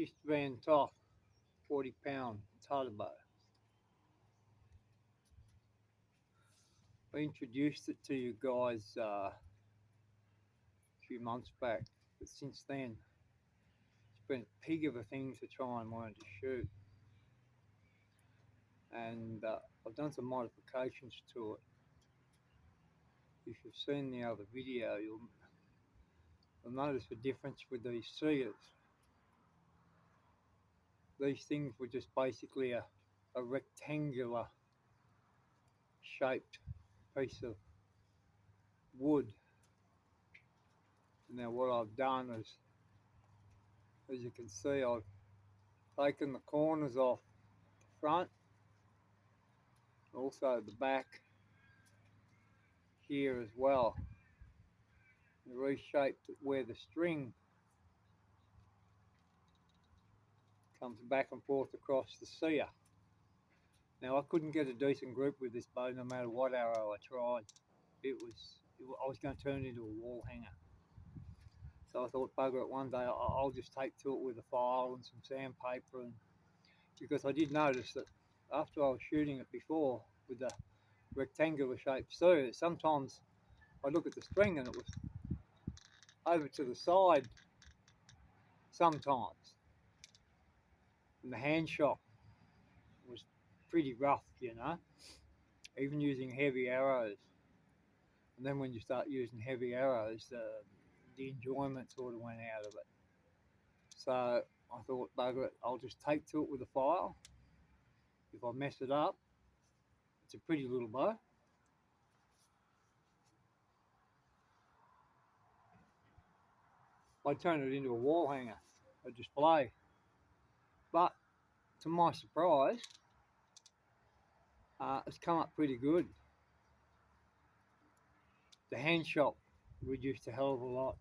East Van Toth 40-pound tatar bow. I introduced it to you guys a few months back, but since then it's been a pig of a thing to try and learn to shoot. And I've done some modifications to it. If you've seen the other video, you'll notice the difference with these sears. These things were just basically a rectangular shaped piece of wood. Now what I've done is, as you can see, I've taken the corners off the front, also the back here as well, and reshaped it where the string comes back and forth across the sear. Now I couldn't get a decent grip with this bow no matter what arrow I tried. I was going to turn it into a wall hanger. So I thought, bugger it, one day I'll just take to it with a file and some sandpaper, and because I did notice that after I was shooting it before with the rectangular shaped sear, sometimes I look at the string and it was over to the side sometimes, and the hand shock was pretty rough, even using heavy arrows. And then when you start using heavy arrows, the enjoyment sort of went out of it. So I thought, bugger it, I'll just take to it with a file. If I mess it up, it's a pretty little bow. I turn it into a wall hanger, a display. But to my surprise, it's come up pretty good. The hand shock reduced a hell of a lot.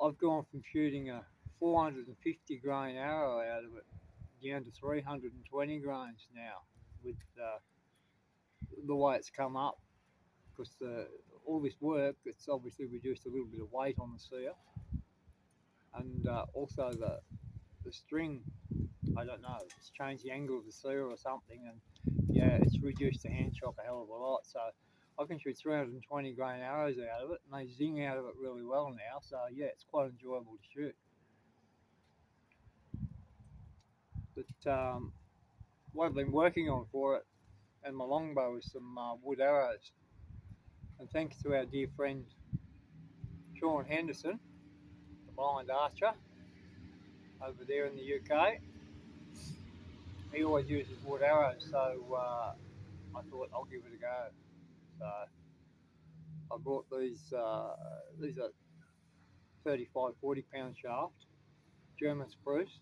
I've gone from shooting a 450 grain arrow out of it down to 320 grains now with the way it's come up, because all this work, it's obviously reduced a little bit of weight on the sear, and also the string, I don't know, it's changed the angle of the sear or something, and yeah, it's reduced the hand shock a hell of a lot. So I can shoot 320 grain arrows out of it, and they zing out of it really well now. So yeah, it's quite enjoyable to shoot. But what I've been working on for it and my longbow is some wood arrows. And thanks to our dear friend Shaun, the blind archer over there in the UK, he always uses wood arrows. So I thought I'll give it a go. So I brought these. These are 35, 40-pound shaft, German spruce.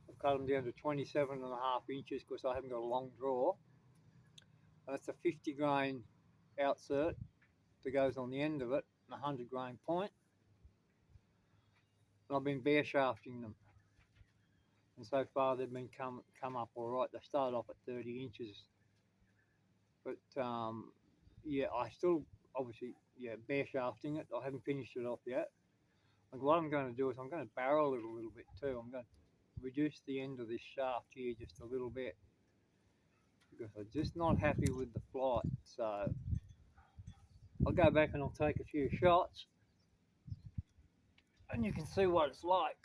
I've cut them down to 27.5 inches because I haven't got a long draw. And it's a 50 grain outsert that goes on the end of it, and a 100 grain point. And I've been bare shafting them, and so far they've been come up all right. They started off at 30 inches, but yeah, I still obviously bare shafting it. I haven't finished it off yet. And what I'm going to do is I'm going to barrel it a little bit too. I'm going to reduce the end of this shaft here just a little bit because I'm just not happy with the flight. So I'll go back and I'll take a few shots, and you can see what it's like.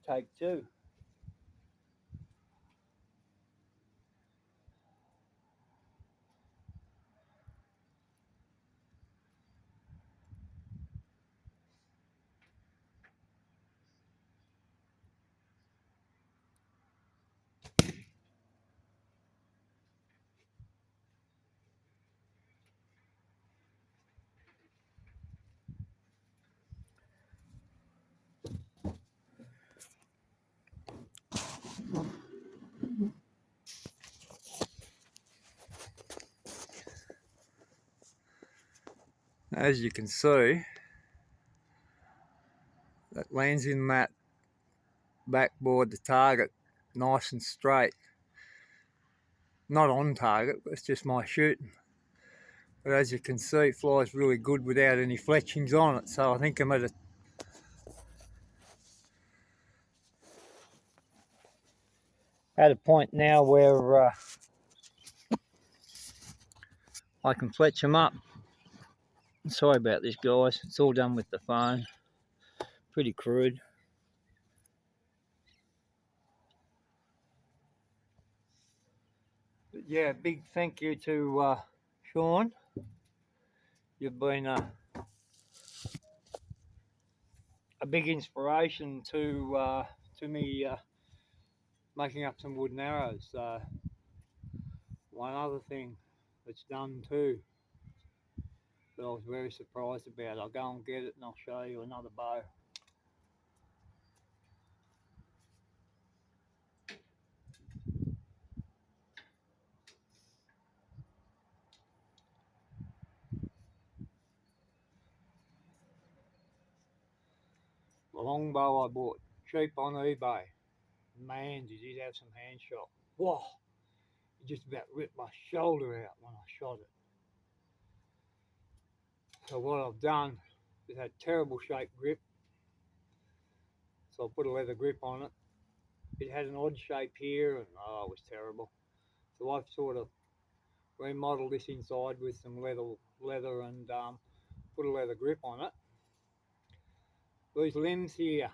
Take two. As you can see, that lands in that backboard, the target, nice and straight. Not on target, it's just my shooting. But as you can see, it flies really good without any fletchings on it. So I think I'm at a point now where I can fletch them up. Sorry about this, guys. It's all done with the phone. Pretty crude. But yeah, big thank you to Shaun. You've been a big inspiration to me making up some wooden arrows. One other thing that's done too that I was very surprised about. I'll go and get it and I'll show you another bow. The longbow I bought cheap on eBay. Man, did it have some hand shot. Whoa! It just about ripped my shoulder out when I shot it. So what I've done is had terrible shape grip. So I put a leather grip on it. It had an odd shape here and oh, it was terrible. So I've sort of remodeled this inside with some leather and put a leather grip on it. These limbs here,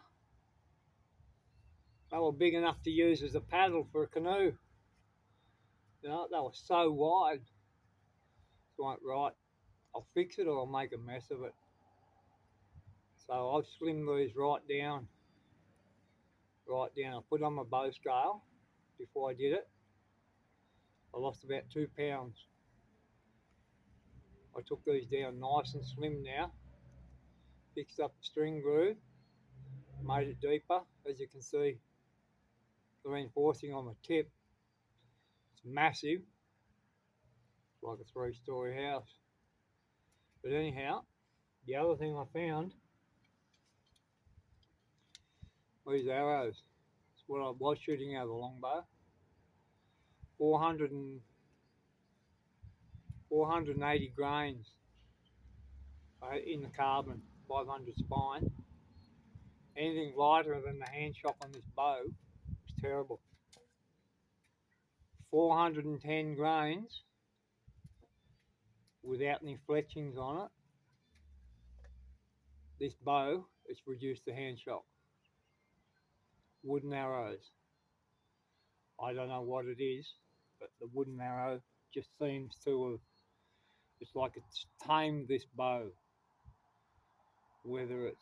they were big enough to use as a paddle for a canoe. You know, they were so wide. So I went, right, I'll fix it or I'll make a mess of it. So I've slimmed these right down. I put on my bow scale before I did it. I lost about 2 pounds. I took these down nice and slim now. Fixed up the string groove, made it deeper. As you can see, the reinforcing on the tip, it's massive. It's like a 3-story house. But anyhow, the other thing I found, these arrows. It's what I was shooting out of the longbow. 480 grains in the carbon, 500 spine. Anything lighter than the hand shock on this bow was terrible. 410 grains without any fletchings on it. This bow, it's reduced the hand shock. Wooden arrows. I don't know what it is, but the wooden arrow just seems to have, it's like it's tamed this bow. Whether it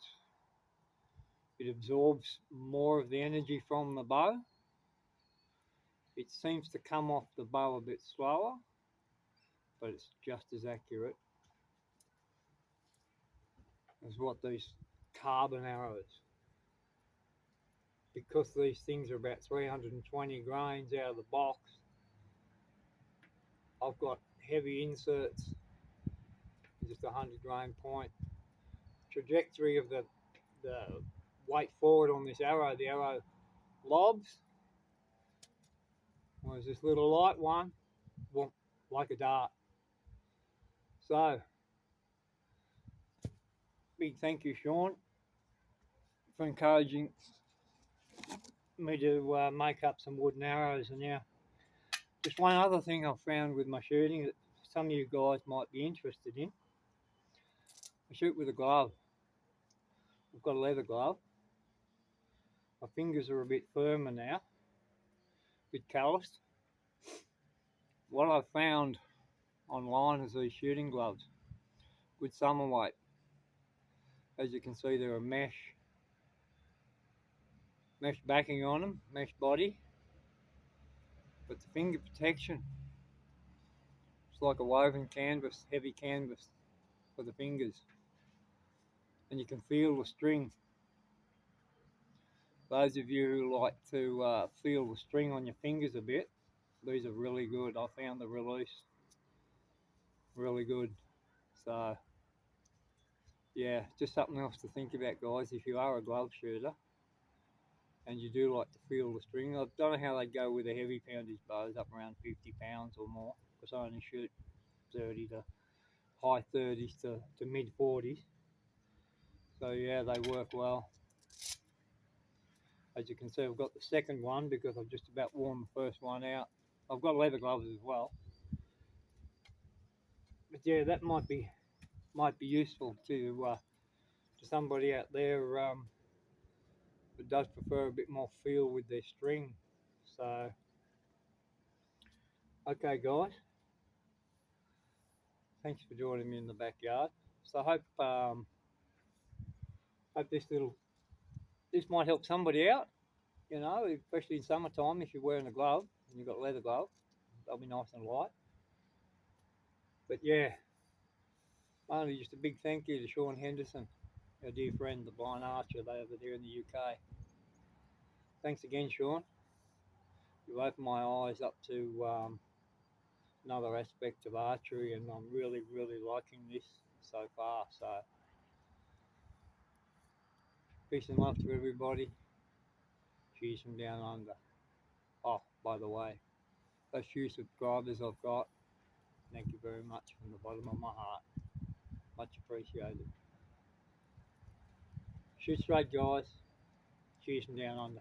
absorbs more of the energy from the bow, it seems to come off the bow a bit slower, but it's just as accurate as what these carbon arrows. Because these things are about 320 grains out of the box, I've got heavy inserts, just a 100 grain point. Trajectory of the weight forward on this arrow, the arrow lobs, was this little light one, like a dart. So, big thank you, Shaun, for encouraging me to make up some wooden arrows. And now, just one other thing I've found with my shooting that some of you guys might be interested in. I shoot with a glove. I've got a leather glove. My fingers are a bit firmer now, a bit calloused. What I've found online is these shooting gloves, good summer weight. As you can see, they're a mesh backing on them, mesh body, but the finger protection, it's like a woven canvas, heavy canvas for the fingers, and you can feel the string. Those of you who like to feel the string on your fingers a bit, these are really good. I found the release really good. So yeah, just something else to think about, guys. If you are a glove shooter and you do like to feel the string, I don't know how they go with the heavy poundage bows up around 50 pounds or more, because I only shoot 30 to high 30s to mid 40s. So yeah, they work well. As you can see, I've got the second one because I've just about worn the first one out. I've got leather gloves as well. But yeah, that might be useful to somebody out there who does prefer a bit more feel with their string. So okay, guys, thanks for joining me in the backyard. So I hope this might help somebody out. You know, especially in summertime, if you're wearing a glove and you've got a leather glove, they'll be nice and light. But yeah, only just a big thank you to Shaun Henderson, our dear friend, the blind archer over there in the UK. Thanks again, Shaun. You opened my eyes up to another aspect of archery, and I'm really, really liking this so far. So, peace and love to everybody. Cheers from down under. Oh, by the way, those few subscribers I've got, thank you very much from the bottom of my heart. Much appreciated. Shoot straight, guys. Cheers from down under.